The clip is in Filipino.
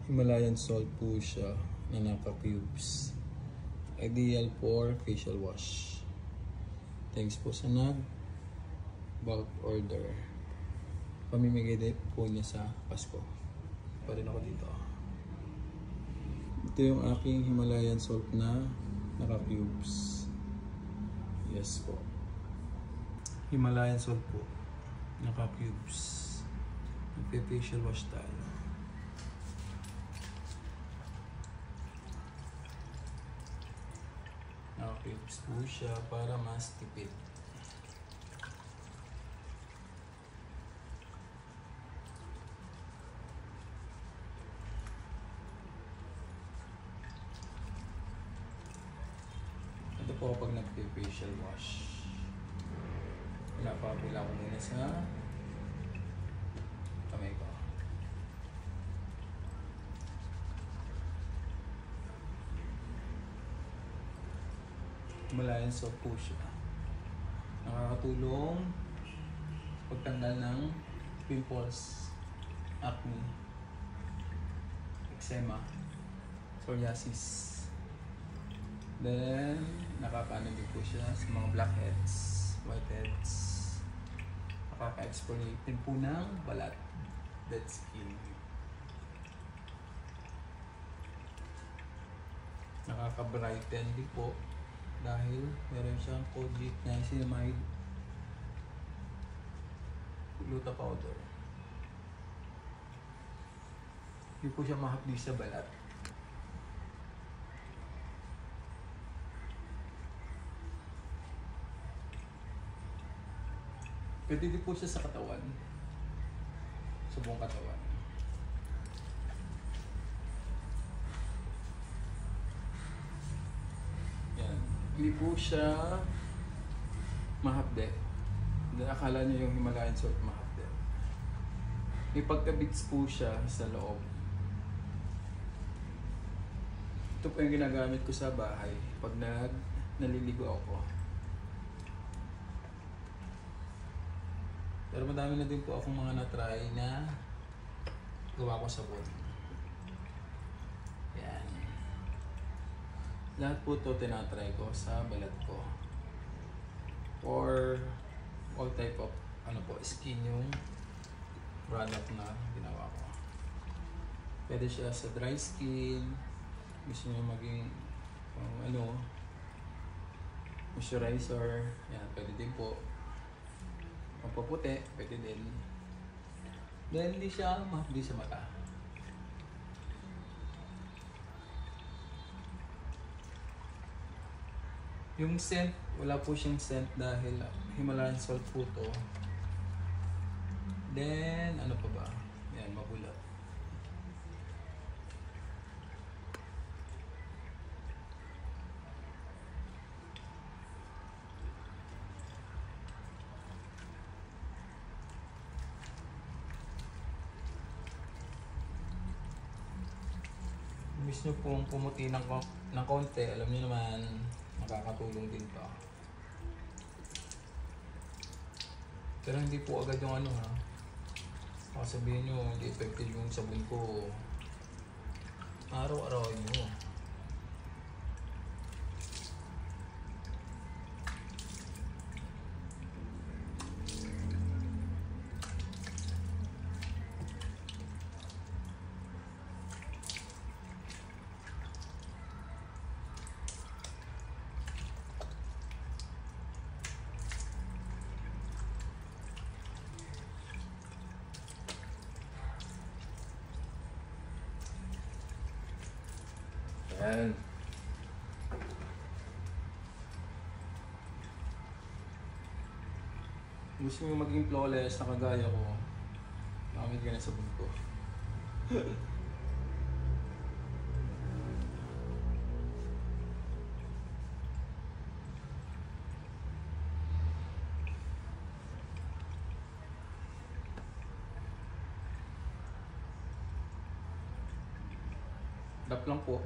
Himalayan salt po siya na naka-cubes. Ideal for facial wash. Thanks po sa bulk order. Pamimigay din po niya sa Pasko. Pa rin ako dito. Ito yung aking Himalayan salt na naka-cubes. Yes po. Himalayan salt po. Naka-cubes. Nagpe-facial wash tayo. Naka-cubes po siya para mas tipid. Ito po pag nagpe-facial wash. Pinapapila ko muna sa kamay ko. Himalayan salt po siya. Nakakatulong pagtanggal ng pimples, acne, eczema, psoriasis. Then, nakakaano din po siya sa mga blackheads, whiteheads. Nakaka-exfoliate din po ng balat, dead skin. Nakaka-brighten din po dahil meron siyang kojic niacinamide gluta powder. Hindi po siya mahapdi sa balat. Pwede din po siya sa katawan. Sa buong katawan. Yan. Hindi po siya mahapde. Akala niyo yung Himalayan salt mahapde. May pagka-bits po siya sa loob. Ito po yung ginagamit ko sa bahay pag naliligo ako. Pero madami na din po akong mga na-try na gawa ko sabon. Yan. Lahat po ito tinatry ko sa balat ko. Or all type of skin yung product na ginawa ko. Pwede siya sa dry skin. Gusto nyo maging moisturizer. Yan, pwede din po. Pampaputi, pwede din. Dahil hindi siya mahapdi sa mata. Yung scent, wala po siyang scent dahil Himalayan salt po to. Then, ano pa ba? Yan, mabulat. Gusto nyo pong pumuti ng konti, alam nyo naman, makakatulong din to. Pero hindi po agad yung baka sabihin nyo, hindi effective yung sabon ko. Araw-araw nyo. Ayan. Gusto nyo maging flawless na kagaya ko, makamit ka na sabon ko. Dap lang po.